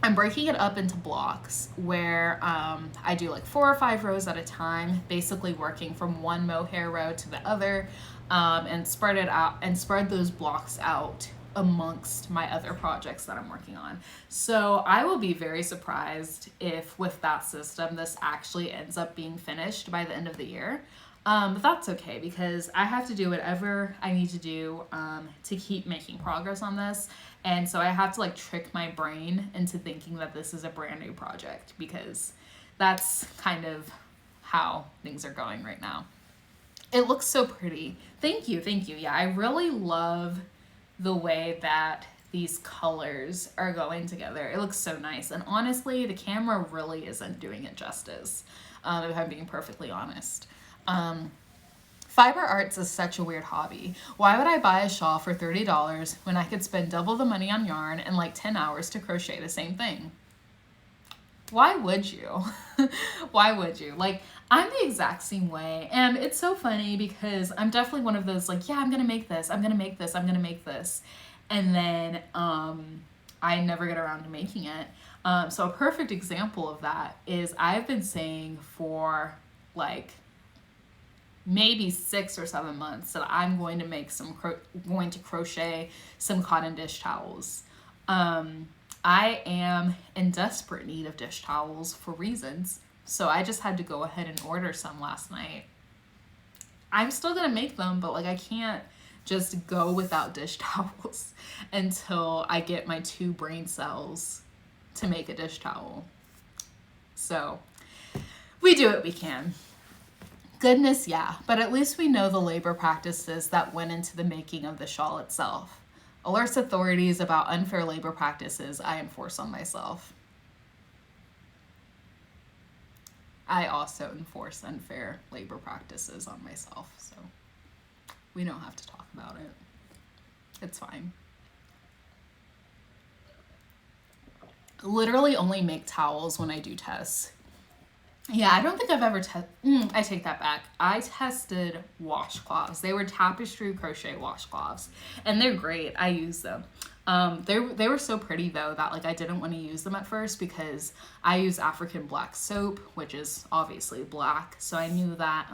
I'm breaking it up into blocks where I do like 4 or 5 rows at a time, basically working from one mohair row to the other, and spread it out and spread those blocks out amongst my other projects that I'm working on. So I will be very surprised if with that system this actually ends up being finished by the end of the year. But that's okay because I have to do whatever I need to do to keep making progress on this. And so I have to like trick my brain into thinking that this is a brand new project, because that's kind of how things are going right now. It looks so pretty. Thank you. Yeah, I really love the way that these colors are going together. It looks so nice. And honestly, the camera really isn't doing it justice, if I'm being perfectly honest. Fiber arts is such a weird hobby. Why would I buy a shawl for $30 when I could spend double the money on yarn and like 10 hours to crochet the same thing? Why would you? Why would you? Like, I'm the exact same way. And it's so funny because I'm definitely one of those like, yeah, I'm gonna make this. And then I never get around to making it. So a perfect example of that is I've been saying for like maybe 6 or 7 months that I'm going to make going to crochet some cotton dish towels. I am in desperate need of dish towels for reasons, so I just had to go ahead and order some last night. I'm still gonna make them, but like I can't just go without dish towels until I get my 2 brain cells to make a dish towel. So we do what we can. Goodness, yeah, but at least we know the labor practices that went into the making of the shawl itself. Alerts authorities about unfair labor practices I enforce on myself. I also enforce unfair labor practices on myself, so we don't have to talk about it. It's fine. Literally only make towels when I do tests. Yeah, I don't think I've ever I take that back. I tested washcloths. They were tapestry crochet washcloths, and they're great. I use them. They were so pretty though that like I didn't want to use them at first because I use African black soap, which is obviously black. So I knew that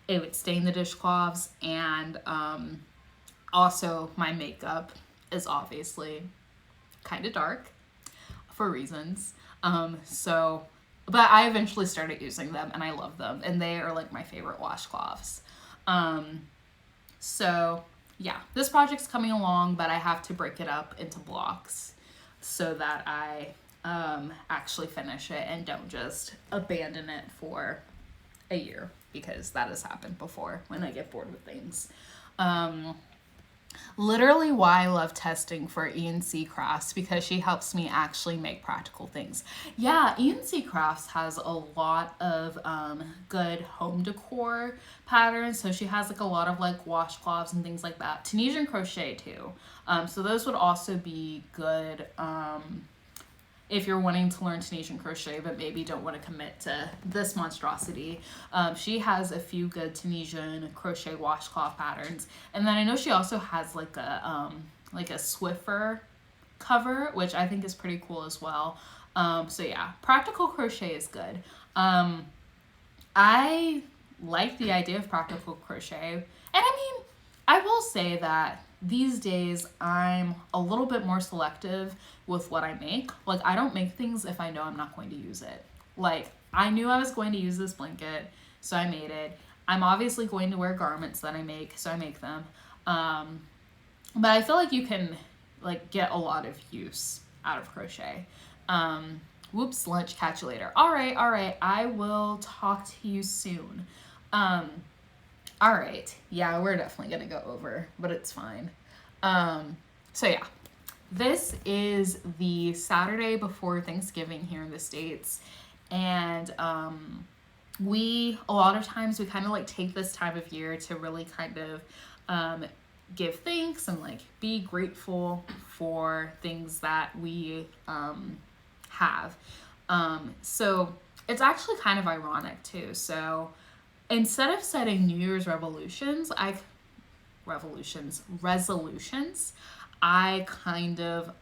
it would stain the dishcloths, and also my makeup is obviously kind of dark for reasons. But I eventually started using them and I love them, and they are like my favorite washcloths. So yeah, this project's coming along, but I have to break it up into blocks so that I actually finish it and don't just abandon it for a year, because that has happened before when I get bored with things. Literally why I love testing for E&C Crafts, because she helps me actually make practical things. Yeah, E&C Crafts has a lot of good home decor patterns. So she has like a lot of like washcloths and things like that. Tunisian crochet too. So those would also be good if you're wanting to learn Tunisian crochet but maybe don't want to commit to this monstrosity. She has a few good Tunisian crochet washcloth patterns, and then I know she also has like a Swiffer cover, which I think is pretty cool as well. So yeah, practical crochet is good. I like the idea of practical crochet, and I mean, I will say that these days I'm a little bit more selective with what I make. Like, I don't make things if I know I'm not going to use it. Like, I knew I was going to use this blanket, so I made it. I'm obviously going to wear garments that I make, so I make them. But I feel like you can like get a lot of use out of crochet. Whoops, lunch, catch you later. All right, I will talk to you soon. All right, yeah, we're definitely gonna go over, but it's fine. So yeah, this is the Saturday before Thanksgiving here in the States, and a lot of times we kind of like take this time of year to really kind of give thanks and like be grateful for things that we have. So it's actually kind of ironic too. So instead of setting New Year's resolutions, I kind of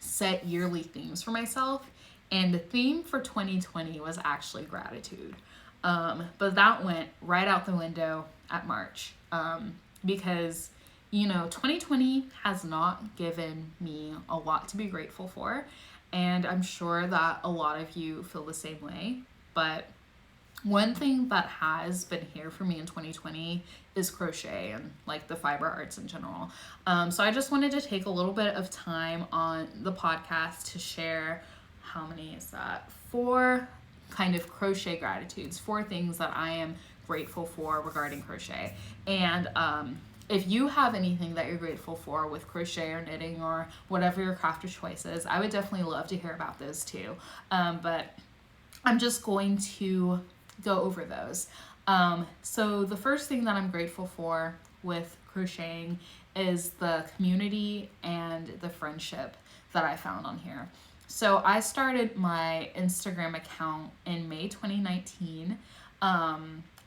set yearly themes for myself. And the theme for 2020 was actually gratitude. But that went right out the window at March. Because, 2020 has not given me a lot to be grateful for. And I'm sure that a lot of you feel the same way. But one thing that has been here for me in 2020 is crochet and like the fiber arts in general. So I just wanted to take a little bit of time on the podcast to share, how many is that? 4 kind of crochet gratitudes, 4 things that I am grateful for regarding crochet. And if you have anything that you're grateful for with crochet or knitting or whatever your craft of choice is, I would definitely love to hear about those too. But I'm just going to go over those. So the first thing that I'm grateful for with crocheting is the community and the friendship that I found on here. So I started my Instagram account in May 2019.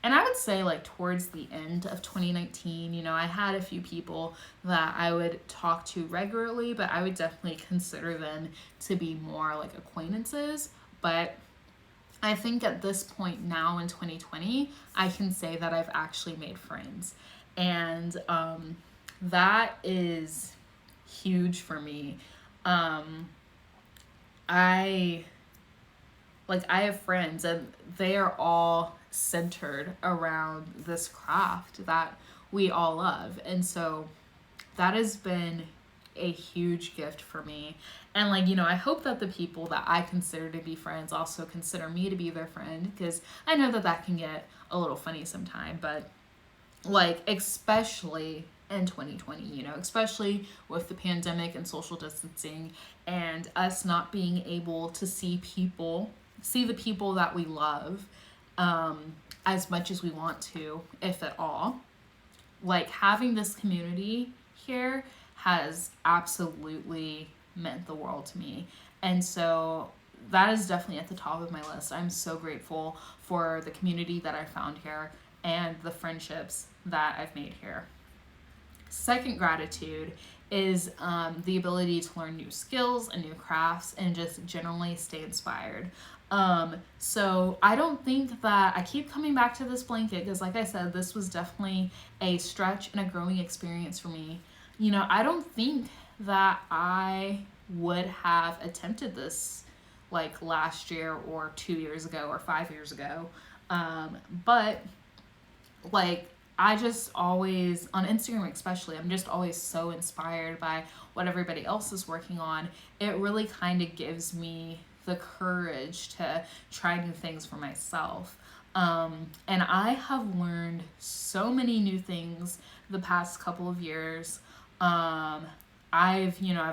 And I would say like towards the end of 2019, I had a few people that I would talk to regularly, but I would definitely consider them to be more like acquaintances. But I think at this point now in 2020, I can say that I've actually made friends. And that is huge for me. I have friends and they are all centered around this craft that we all love. And so that has been a huge gift for me. And I hope that the people that I consider to be friends also consider me to be their friend, because I know that that can get a little funny sometime, but especially in 2020, especially with the pandemic and social distancing and us not being able to see the people that we love as much as we want to, if at all. Having this community here has absolutely meant the world to me. And so that is definitely at the top of my list. I'm so grateful for the community that I found here and the friendships that I've made here. Second gratitude is the ability to learn new skills and new crafts and just generally stay inspired. So I don't think that I keep coming back to this blanket because, like I said, this was definitely a stretch and a growing experience for me I don't think that I would have attempted this like last year or 2 years ago or 5 years ago. But like I just always, on Instagram especially, I'm just always so inspired by what everybody else is working on. It really kind of gives me the courage to try new things for myself. And I have learned so many new things the past couple of years. I've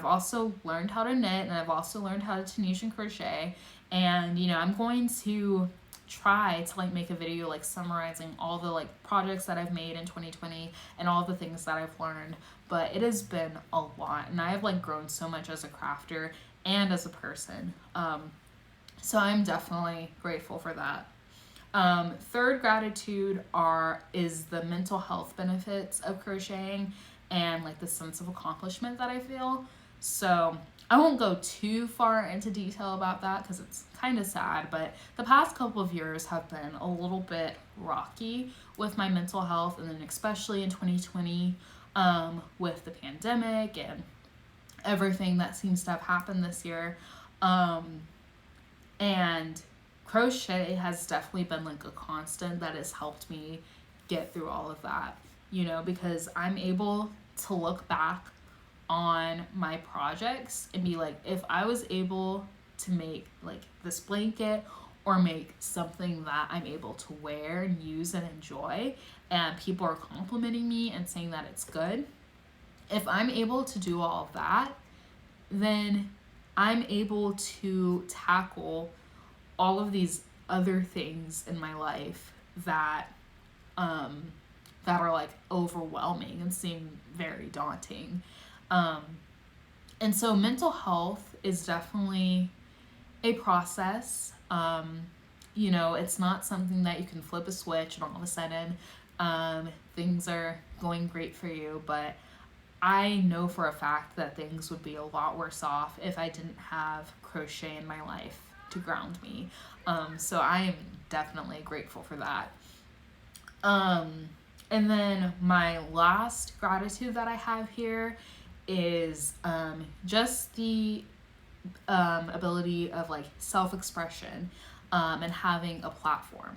also learned how to knit, and I've also learned how to Tunisian crochet. And, I'm going to try to like make a video like summarizing all the like projects that I've made in 2020 and all the things that I've learned. But it has been a lot, and I have like grown so much as a crafter and as a person. So I'm definitely grateful for that. Third gratitude is the mental health benefits of crocheting and like the sense of accomplishment that I feel. So I won't go too far into detail about that because it's kind of sad, but the past couple of years have been a little bit rocky with my mental health, and then especially in 2020 with the pandemic and everything that seems to have happened this year. And crochet has definitely been like a constant that has helped me get through all of that, because I'm able to look back on my projects and be like, if I was able to make like this blanket or make something that I'm able to wear and use and enjoy, and people are complimenting me and saying that it's good, if I'm able to do all of that, then I'm able to tackle all of these other things in my life that are like overwhelming and seem very daunting. And so mental health is definitely a process. It's not something that you can flip a switch and all of a sudden things are going great for you. But I know for a fact that things would be a lot worse off if I didn't have crochet in my life to ground me. So I am definitely grateful for that. And then my last gratitude that I have here is just the ability of like self-expression and having a platform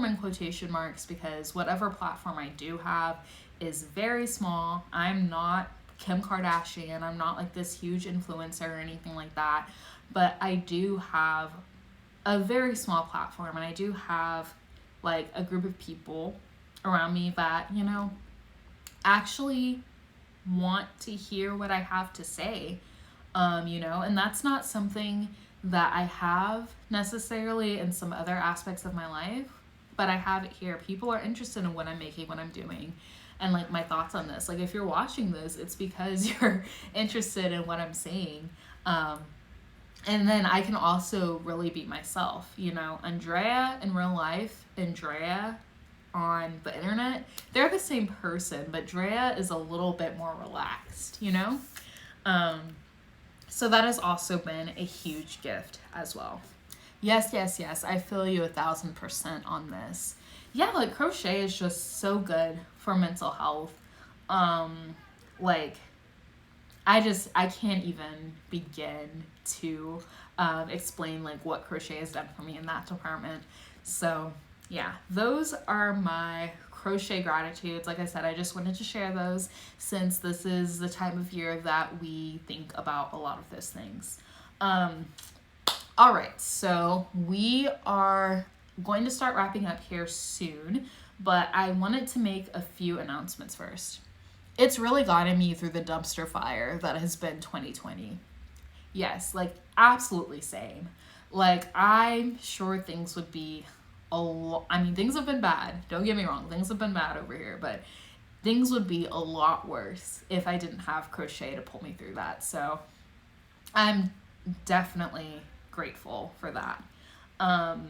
in quotation marks, because whatever platform I do have is very small. I'm not Kim Kardashian, I'm not like this huge influencer or anything like that, but I do have a very small platform, and I do have like a group of people around me that actually want to hear what I have to say, and that's not something that I have necessarily in some other aspects of my life, but I have it here. People are interested in what I'm making, what I'm doing, and like my thoughts on this. Like if you're watching this, it's because you're interested in what I'm saying. And then I can also really be myself, Andrea in real life, Andrea on the internet, they're the same person, but Drea is a little bit more relaxed, So that has also been a huge gift as well. Yes, I feel you 1,000% on this. Yeah, like crochet is just so good for mental health. Like I can't even begin to explain like what crochet has done for me in that department. So yeah, those are my crochet gratitudes. Like I said, I just wanted to share those since this is the time of year that we think about a lot of those things. All right, so we are going to start wrapping up here soon, but I wanted to make a few announcements first. It's really gotten me through the dumpster fire that has been 2020. Yes, like absolutely same. Like I'm sure things would be things have been bad. Don't get me wrong. Things have been bad over here, but things would be a lot worse if I didn't have crochet to pull me through that. So I'm definitely grateful for that. All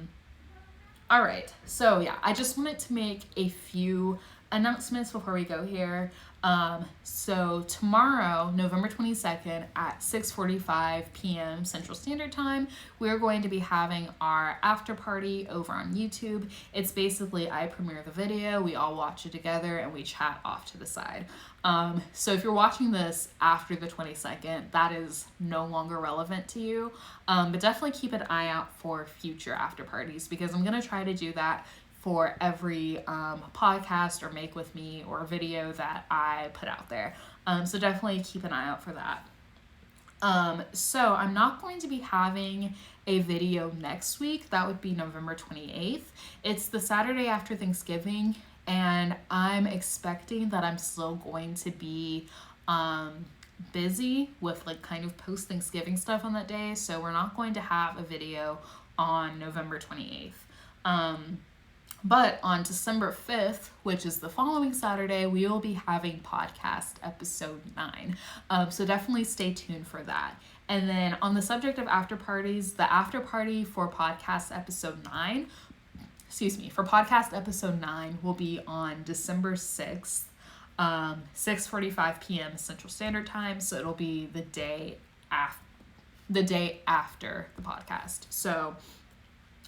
right. So yeah, I just wanted to make a few announcements before we go here. So tomorrow, November 22nd at 6:45 p.m. Central Standard Time, we're going to be having our after party over on YouTube. It's basically I premiere the video, we all watch it together, and we chat off to the side. So if you're watching this after the 22nd, that is no longer relevant to you. But definitely keep an eye out for future after parties, because I'm going to try to do that for every podcast or make with me or video that I put out there. So definitely keep an eye out for that. So I'm not going to be having a video next week. That would be November 28th. It's the Saturday after Thanksgiving, and I'm expecting that I'm still going to be busy with like kind of post Thanksgiving stuff on that day. So we're not going to have a video on November 28th. But on December 5th, which is the following Saturday, we will be having podcast episode 9. So definitely stay tuned for that. And then on the subject of after parties, the after party for podcast episode 9, podcast episode 9 will be on December 6th, 6:45 p.m. Central Standard Time. So it'll be the day after the podcast. So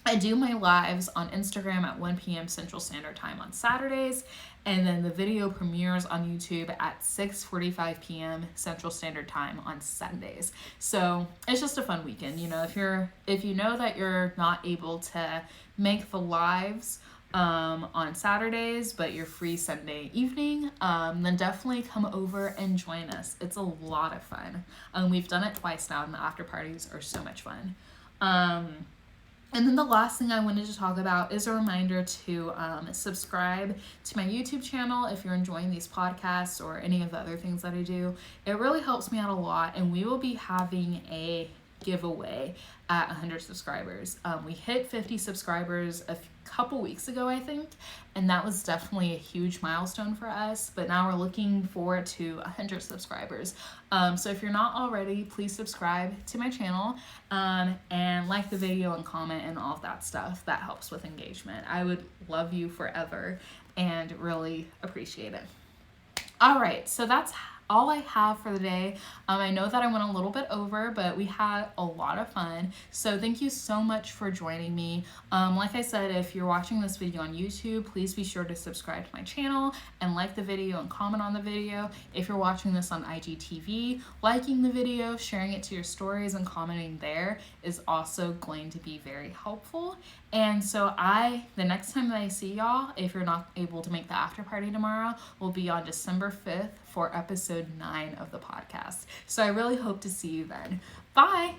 I do my lives on Instagram at 1 p.m. Central Standard Time on Saturdays, and then the video premieres on YouTube at 6:45 p.m. Central Standard Time on Sundays. So it's just a fun weekend. You know, if you know that you're not able to make the lives on Saturdays, but you're free Sunday evening, then definitely come over and join us. It's a lot of fun. We've done it twice now, and the after parties are so much fun. And then the last thing I wanted to talk about is a reminder to subscribe to my YouTube channel if you're enjoying these podcasts or any of the other things that I do. It really helps me out a lot, and we will be having a giveaway at 100 subscribers. We hit 50 subscribers a couple weeks ago, I think, and that was definitely a huge milestone for us, but now we're looking forward to 100 subscribers. So if you're not already, please subscribe to my channel and like the video and comment and all of that stuff. That helps with engagement. I would love you forever and really appreciate it. All right, so that's all I have for the day. I know that I went a little bit over, but we had a lot of fun. So thank you so much for joining me. Like I said, if you're watching this video on YouTube, please be sure to subscribe to my channel and like the video and comment on the video. If you're watching this on IGTV, liking the video, sharing it to your stories, and commenting there is also going to be very helpful. And so the next time that I see y'all, if you're not able to make the after party tomorrow, will be on December 5th for episode 9 of the podcast. So I really hope to see you then. Bye!